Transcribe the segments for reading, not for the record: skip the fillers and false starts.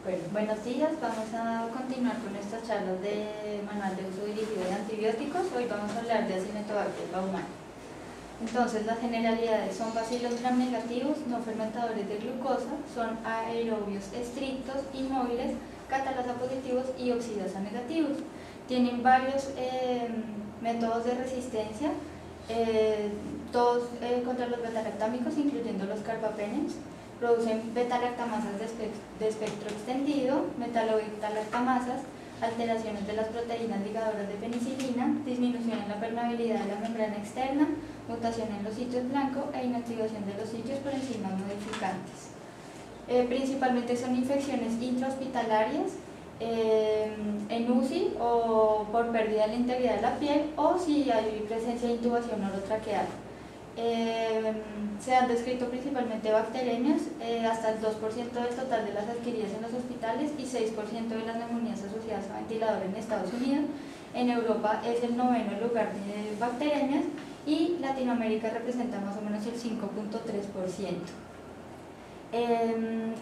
Bueno, buenos días, vamos a continuar con estas charlas de manual de uso dirigido de antibióticos. Hoy vamos a hablar de Acinetobacter baumannii. Entonces, las generalidades son bacilos gram negativos, no fermentadores de glucosa, son aerobios estrictos, inmóviles, catalasa positivos y oxidasa negativos. Tienen varios métodos de resistencia, todos contra los beta-lactámicos, incluyendo los carbapenems. Producen beta-lactamasas de espectro extendido, metalobeta-lactamasas, alteraciones de las proteínas ligadoras de penicilina, disminución en la permeabilidad de la membrana externa, mutación en los sitios blancos e inactivación de los sitios por enzimas modificantes. Principalmente son infecciones intrahospitalarias, en UCI o por pérdida de la integridad de la piel o si hay presencia de intubación orotraqueal. Se han descrito principalmente bacteremias, hasta el 2% del total de las adquiridas en los hospitales y 6% de las neumonías asociadas a ventilador en Estados Unidos. En Europa es el 9º lugar de bacteremias y Latinoamérica representa más o menos el 5.3%.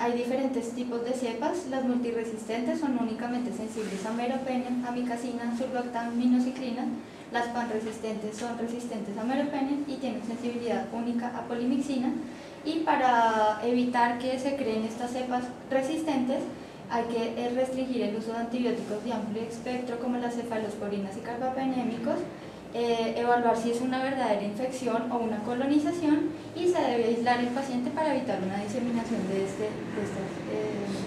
Hay diferentes tipos de cepas. Las multiresistentes son únicamente sensibles a meropenem, amicacina, surfactam, minociclina. Las panresistentes son resistentes a meropenem y tienen sensibilidad única a polimixina. Y para evitar que se creen estas cepas resistentes, hay que restringir el uso de antibióticos de amplio espectro como las cefalosporinas y carbapenémicos, evaluar si es una verdadera infección o una colonización y se debe aislar el paciente para evitar una diseminación de estas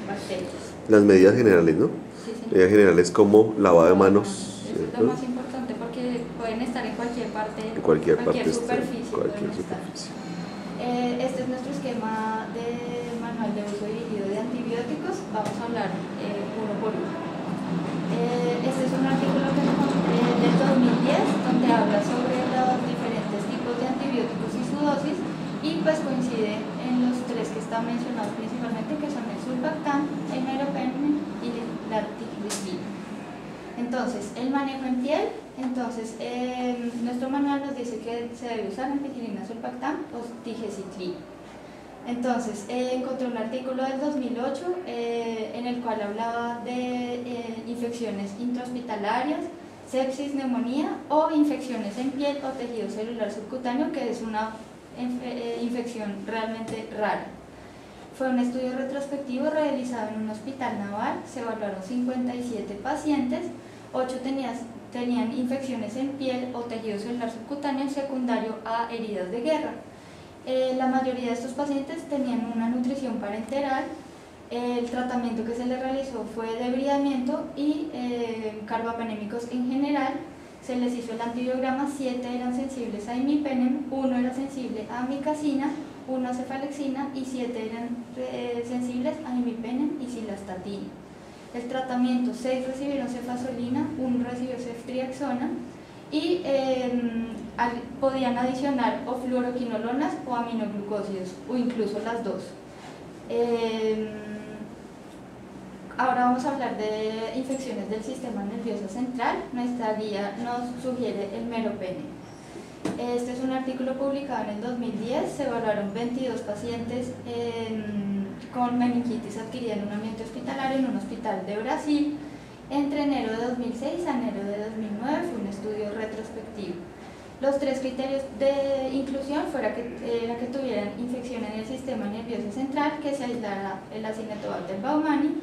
bacterias. Las medidas generales, ¿no? Sí, sí. Medidas generales como lavado de manos. Eso es lo más importante porque pueden estar en cualquier parte, en cualquier superficie. superficie. Este es nuestro esquema de manual de uso dirigido de antibióticos. Vamos a hablar uno por uno. Este es un artículo que encontré del 2010 donde habla sobre los diferentes tipos de antibióticos y su dosis y pues coincide en los tres que están mencionados principalmente, que son el surfactam, el meropenem y la ticlizina. Entonces, el manejo en piel. Entonces, nuestro manual nos dice que se debe usar ampicilina, surfactam o tigecycline. Entonces, encontré un artículo del 2008 en el cual hablaba de infecciones intrahospitalarias, sepsis, neumonía o infecciones en piel o tejido celular subcutáneo, que es una infección realmente rara. Fue un estudio retrospectivo realizado en un hospital naval, se evaluaron 57 pacientes, 8 tenían infecciones en piel o tejido celular subcutáneo secundario a heridas de guerra. La mayoría de estos pacientes tenían una nutrición parenteral. El tratamiento que se les realizó fue debridamiento y carbapenémicos en general. Se les hizo el antibiograma, 7 eran sensibles a imipenem, 1 era sensible a amicacina, 1 a cefalexina y 7 eran sensibles a imipenem y cilastatina. El tratamiento, 6 recibieron cefasolina, 1 recibió ceftriaxona y podían adicionar o fluoroquinolonas o aminoglucósidos o incluso las dos. Ahora vamos a hablar de infecciones del sistema nervioso central. Nuestra guía nos sugiere el meropenem. Este es un artículo publicado en el 2010. Se evaluaron 22 pacientes con meningitis adquirida en un ambiente hospitalario en un hospital de Brasil. Entre enero de 2006 a enero de 2009 fue un estudio retrospectivo. Los 3 criterios de inclusión fueron que tuvieran infección en el sistema nervioso central, que se aislara el Acinetobacter baumannii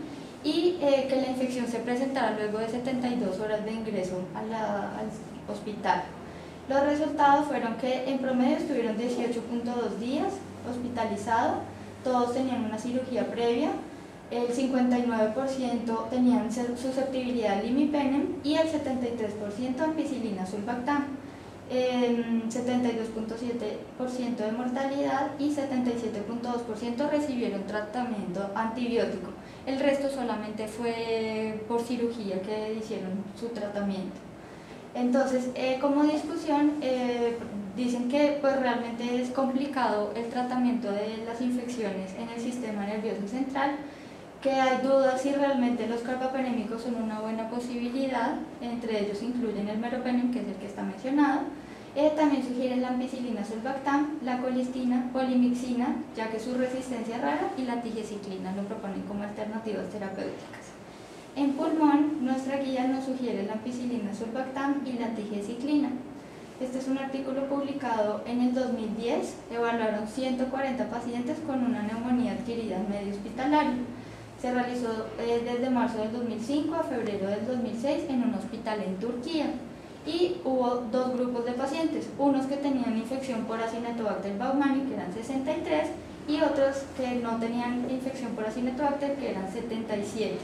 y que la infección se presentara luego de 72 horas de ingreso al hospital. Los resultados fueron que en promedio estuvieron 18.2 días hospitalizados, todos tenían una cirugía previa, el 59% tenían susceptibilidad al imipenem y el 73% a ampicilina sulfactam, 72.7% de mortalidad y 77.2% recibieron tratamiento antibiótico. El resto solamente fue por cirugía que hicieron su tratamiento. Entonces, como discusión, dicen que pues, realmente es complicado el tratamiento de las infecciones en el sistema nervioso central, que hay dudas si realmente los carbapenémicos son una buena posibilidad, entre ellos incluyen el meropenem, que es el que está mencionado. También sugieren la ampicilina sulfactam, la colistina, polimixina, ya que su resistencia es rara, y la tigecyclina lo proponen como alternativa. narrativas terapéuticas. En pulmón, nuestra guía nos sugiere la ampicilina sulbactam y la tigecyclina. Este es un artículo publicado en el 2010. Evaluaron 140 pacientes con una neumonía adquirida en medio hospitalario. Se realizó desde marzo del 2005 a febrero del 2006 en un hospital en Turquía. Y hubo dos grupos de pacientes, unos que tenían infección por Acinetobacter baumannii, que eran 63, y otros que no tenían infección por Acinetobacter, que eran 77.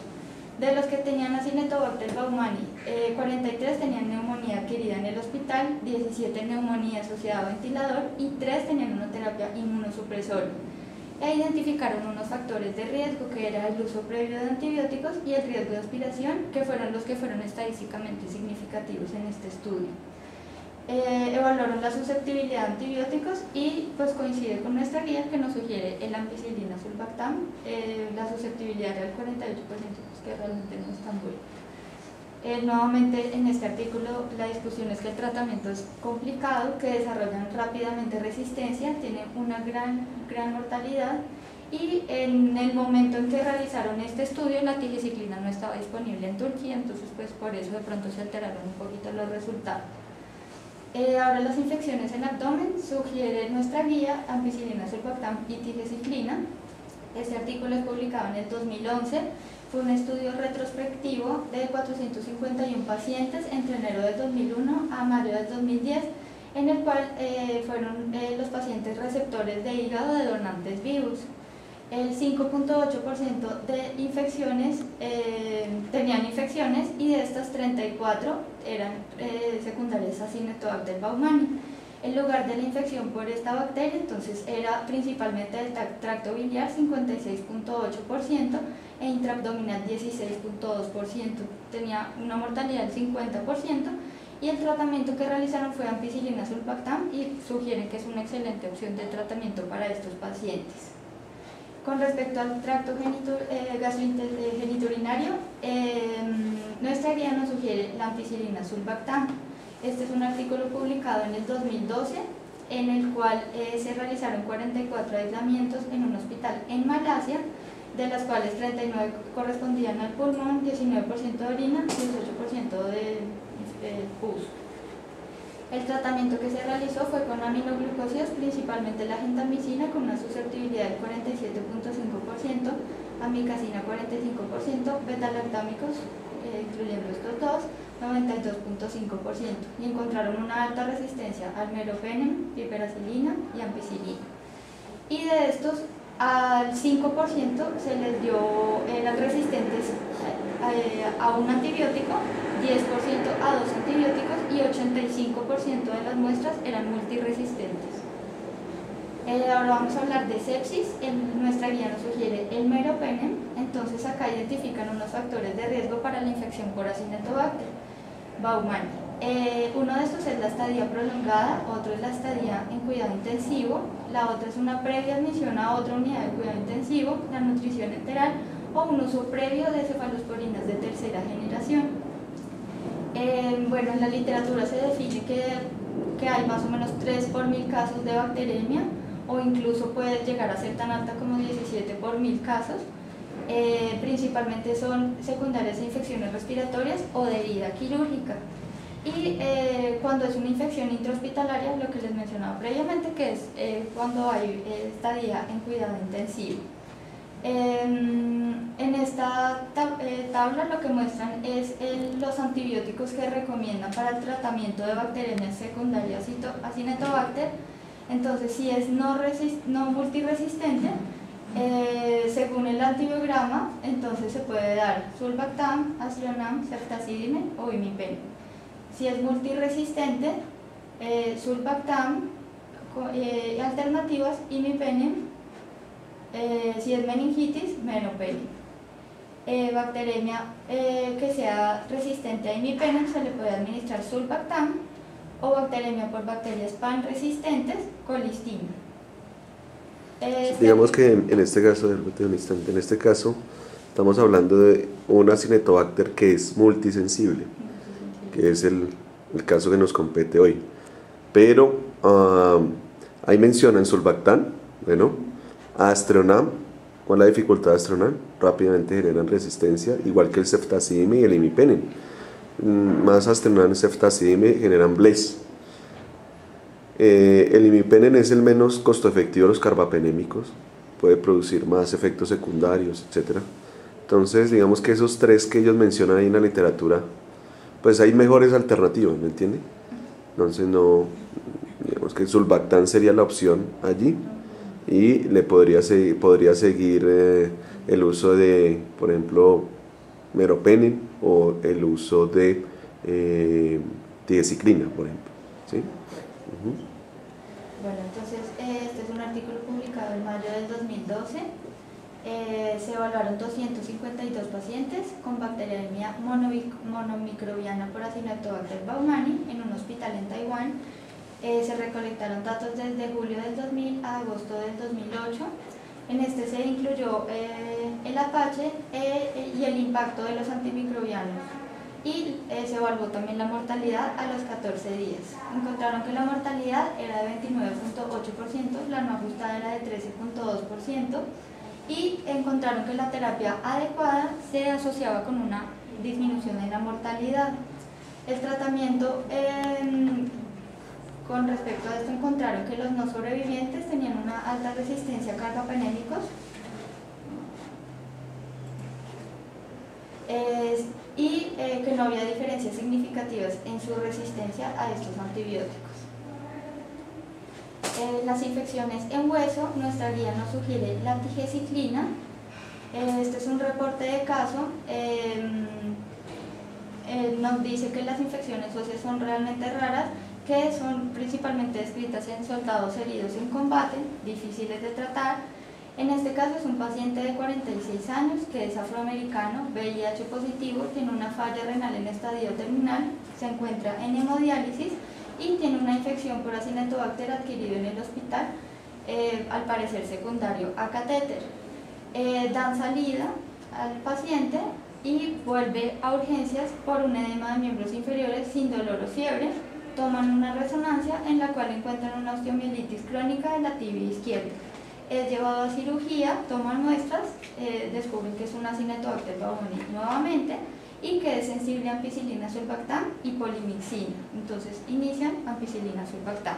De los que tenían Acinetobacter baumannii, 43 tenían neumonía adquirida en el hospital, 17 neumonía asociada a ventilador y 3 tenían una terapia inmunosupresora. E identificaron unos factores de riesgo, que era el uso previo de antibióticos y el riesgo de aspiración, que fueron los que fueron estadísticamente significativos en este estudio. Evaluaron la susceptibilidad a antibióticos y pues coincide con nuestra guía, que nos sugiere el ampicilina sulbactam. La susceptibilidad era el 48%, pues que realmente no es tan bueno. Nuevamente en este artículo la discusión es que el tratamiento es complicado, que desarrollan rápidamente resistencia, tienen una gran mortalidad, y en el momento en que realizaron este estudio la tigecyclina no estaba disponible en Turquía, entonces pues por eso de pronto se alteraron un poquito los resultados. Ahora las infecciones en abdomen, sugiere nuestra guía ampicilina sulbactam y tigecyclina. Este artículo es publicado en el 2011, fue un estudio retrospectivo de 451 pacientes entre enero del 2001 a mayo del 2010, en el cual fueron los pacientes receptores de hígado de donantes vivos. El 5.8% de infecciones tenían infecciones, y de estas 34 eran secundarias a Acinetobacter baumannii. El lugar de la infección por esta bacteria entonces era principalmente el tracto biliar, 56.8%, e intraabdominal 16.2%. Tenía una mortalidad del 50%, y el tratamiento que realizaron fue ampicilina sulbactam, y sugieren que es una excelente opción de tratamiento para estos pacientes. Con respecto al tracto gastrogenitourinario, nuestra guía nos sugiere la ampicilina sulbactam. Este es un artículo publicado en el 2012, en el cual se realizaron 44 aislamientos en un hospital en Malasia, de las cuales 39 correspondían al pulmón, 19% de orina y 18% de pus. El tratamiento que se realizó fue con aminoglucósidos, principalmente la gentamicina, con una susceptibilidad del 47.5%, amicacina 45%, betalactámicos, incluyendo estos dos, 92.5%, y encontraron una alta resistencia al meropenem, piperacilina y ampicilina. Y de estos, al 5% se les dio, eran resistentes a un antibiótico, 10% a 2 antibióticos, y 85% de las muestras eran multiresistentes. Ahora vamos a hablar de sepsis. Nuestra guía nos sugiere el meropenem. Entonces acá identifican unos factores de riesgo para la infección por Acinetobacter baumannii. Uno de estos es la estadía prolongada, otro es la estadía en cuidado intensivo, la otra es una previa admisión a otra unidad de cuidado intensivo, la nutrición enteral o un uso previo de cefalosporinas de tercera generación. Bueno, en la literatura se define que hay más o menos 3 por 1000 casos de bacteremia, o incluso puede llegar a ser tan alta como 17 por 1000 casos. Principalmente son secundarias a infecciones respiratorias o de herida quirúrgica. Y cuando es una infección intrahospitalaria, lo que les mencionaba previamente, que es cuando hay estadía en cuidado intensivo. En esta tabla lo que muestran es los antibióticos que recomiendan para el tratamiento de bacterias secundarias a Acinetobacter. Entonces, si es no multiresistente, según el antibiograma, entonces se puede dar sulbactam, aztreonam, ceftazidime o imipenem. Si es multiresistente, sulbactam, alternativas, imipenem. Si es meningitis, meropenem. Bacteremia que sea resistente a imipenem, se le puede administrar sulbactam, o bacteremia por bacterias pan resistentes, colistina. Digamos que en este caso, en este caso estamos hablando de un Acinetobacter que es multisensible, que es el caso que nos compete hoy. Pero ahí mencionan sulbactam, bueno, aztreonam, ¿Cuál es la dificultad astronal? Rápidamente generan resistencia, igual que el ceftazidime y el imipenem. Más astronal, ceftazidime generan BLES. El imipenem es el menos costo efectivo de los carbapenémicos, puede producir más efectos secundarios, etc. Entonces, digamos que esos tres que ellos mencionan ahí en la literatura, pues hay mejores alternativas, ¿me entiende? Entonces, no, digamos que el sulbactam sería la opción allí, y le podría seguir el uso de, por ejemplo, meropenem, o el uso de tiaciclina, por ejemplo, ¿sí? Bueno, entonces este es un artículo publicado en mayo del 2012. Se evaluaron 252 pacientes con bacteriemia monomicrobiana por Acinetobacter baumannii en un hospital en Taiwán. Se recolectaron datos desde julio del 2000 a agosto del 2008. En este se incluyó el Apache y el impacto de los antimicrobianos, y se evaluó también la mortalidad a los 14 días. Encontraron que la mortalidad era de 29.8%, la no ajustada era de 13.2%, y encontraron que la terapia adecuada se asociaba con una disminución en la mortalidad. El tratamiento, con respecto a esto, encontraron que los no sobrevivientes tenían una alta resistencia a carbapenémicos, y que no había diferencias significativas en su resistencia a estos antibióticos. Las infecciones en hueso, nuestra guía nos sugiere la tiaciclina. Este es un reporte de caso. Nos dice que las infecciones óseas son realmente raras, que son principalmente descritas en soldados heridos en combate, difíciles de tratar. En este caso es un paciente de 46 años que es afroamericano, VIH positivo, tiene una falla renal en estadio terminal, se encuentra en hemodiálisis y tiene una infección por Acinetobacter adquirido en el hospital, al parecer secundario a catéter. Dan salida al paciente y vuelve a urgencias por un edema de miembros inferiores sin dolor o fiebre. Toman una resonancia en la cual encuentran una osteomielitis crónica de la tibia izquierda. Es llevado a cirugía, toman muestras, descubren que es un Acinetobacter baumannii nuevamente y que es sensible a ampicilina sulbactam y polimixina. Entonces inician ampicilina sulbactam.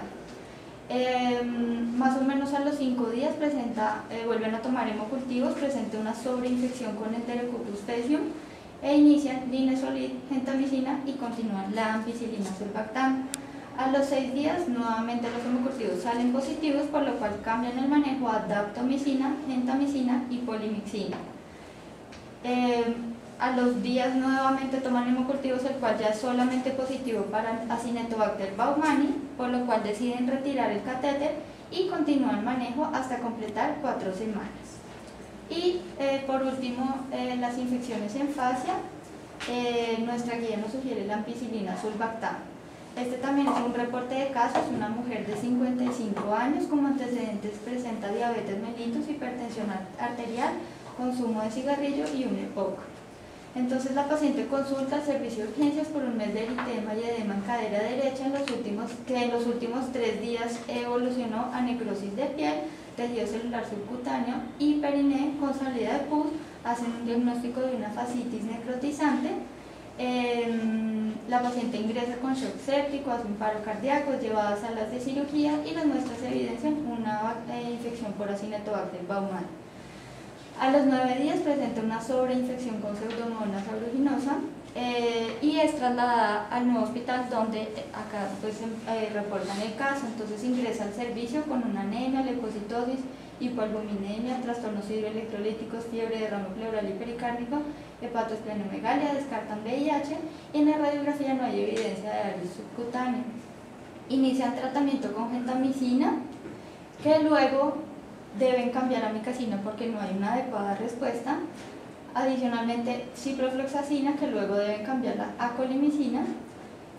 Más o menos a los 5 días vuelven a tomar hemocultivos, presenta una sobreinfección con Enterococcus faecium e inician linezolid, gentamicina y continúan la ampicilina sulbactam. A los 6 días nuevamente los hemocultivos salen positivos, por lo cual cambian el manejo a daptomicina, gentamicina y polimixina. A los días nuevamente toman hemocultivos, el cual ya es solamente positivo para Acinetobacter baumannii, por lo cual deciden retirar el catéter y continúan el manejo hasta completar 4 semanas. Y por último, las infecciones en fascia, nuestra guía nos sugiere la ampicilina sulbactam. Este también es un reporte de casos, una mujer de 55 años, como antecedentes presenta diabetes mellitus, hipertensión arterial, consumo de cigarrillo y un EPOC. Entonces la paciente consulta al servicio de urgencias por un mes de eritema y edema en cadera derecha, que en los últimos 3 días evolucionó a necrosis de piel, tejido celular subcutáneo y periné con salida de pus. Hacen un diagnóstico de una fascitis necrotizante. La paciente ingresa con shock séptico, hace un paro cardíaco, es llevada a salas de cirugía y las muestras evidencian una infección por Acinetobacter baumannii. A los 9 días presenta una sobreinfección con Pseudomonas aeruginosa y es trasladada al nuevo hospital, donde acá pues, reportan el caso. Entonces ingresa al servicio con una anemia, leucocitosis, hipoalbuminemia, trastornos hidroelectrolíticos, fiebre, derrame pleural y pericárdico, hepatoesplenomegalia, descartan VIH y en la radiografía no hay evidencia de ARIS subcutáneo. Inician tratamiento con gentamicina, que luego deben cambiar a amicacina porque no hay una adecuada respuesta. Adicionalmente, ciprofloxacina, que luego deben cambiarla a colimicina.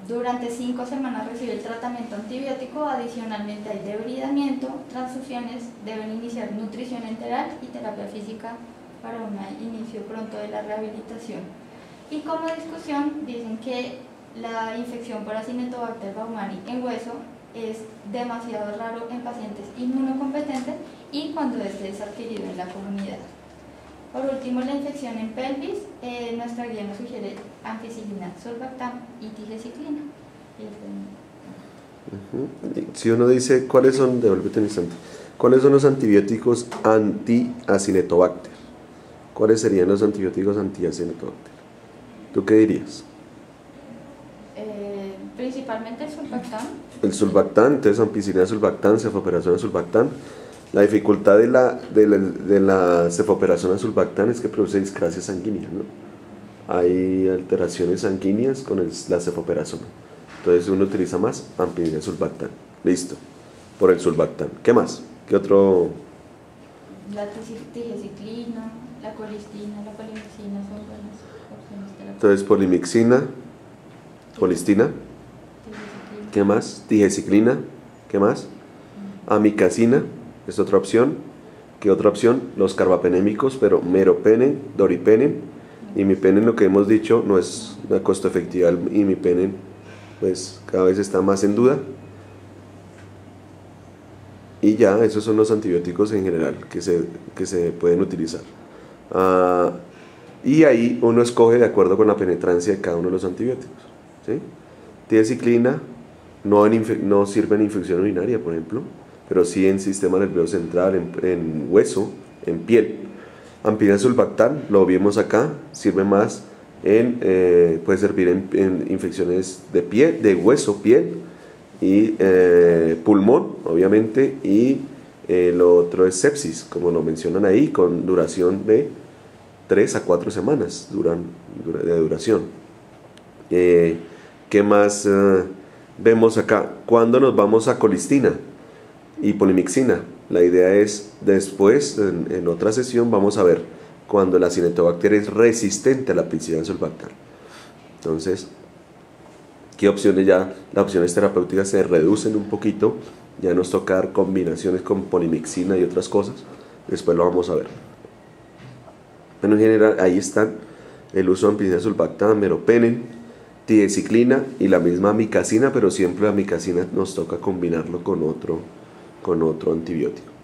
Durante 5 semanas recibe el tratamiento antibiótico. Adicionalmente hay debridamiento, transfusiones, deben iniciar nutrición enteral y terapia física para un inicio pronto de la rehabilitación. Y como discusión, dicen que la infección por Acinetobacter baumannii en hueso es demasiado raro en pacientes inmunocompetentes y cuando este es adquirido en la comunidad. Por último, la infección en pelvis, nuestra guía nos sugiere ampicilina, surfactam y tigecyclina. Si uno dice, ¿cuáles son, devuélvete un instante, cuáles son los antibióticos anti-Acinetobacter? ¿Cuáles serían los antibióticos anti-Acinetobacter? ¿Tú qué dirías? Principalmente el surfactam. El sulbactam, entonces ampicilina, sulbactam, cefoperazona, sulbactam. La dificultad de la cefoperazona sulbactam es que produce discrasia sanguínea, ¿no? Hay alteraciones sanguíneas con la cefoperazona. Entonces uno utiliza más ampicilina, sulbactam. Listo, por el sulbactam. ¿Qué más? ¿Qué otro? La tigecyclina, la colistina, la polimixina son buenas opciones terapéuticas. Entonces polimixina, colistina. ¿Qué más? Tigecyclina. ¿Qué más? Amicacina es otra opción. ¿Qué otra opción? Los carbapenémicos, pero meropenem, doripenem, imipenem, lo que hemos dicho, no es una costo efectiva. El imipenem, pues cada vez está más en duda. Y ya, esos son los antibióticos en general que se pueden utilizar. Y ahí uno escoge de acuerdo con la penetrancia de cada uno de los antibióticos, ¿sí? Tigecyclina no sirve en infección urinaria, por ejemplo, pero sí en sistema nervioso central, en hueso, en piel. Ampicilina sulbactam, lo vimos acá, sirve más puede servir en infecciones de piel, de hueso, piel y pulmón, obviamente, y lo otro es sepsis, como lo mencionan ahí, con duración de 3 a 4 semanas de duración. ¿Qué más vemos acá? ¿Cuándo nos vamos a colistina y polimixina? La idea es después, en otra sesión, vamos a ver cuando la Acinetobacter es resistente a la ampicilina sulbactam. Entonces, ¿qué opciones ya? Las opciones terapéuticas se reducen un poquito, ya nos toca dar combinaciones con polimixina y otras cosas, después lo vamos a ver. Pero en general, ahí están el uso de ampicilina sulbactam, meropenem, tigecyclina y la misma amicacina, pero siempre la amicacina nos toca combinarlo con otro antibiótico.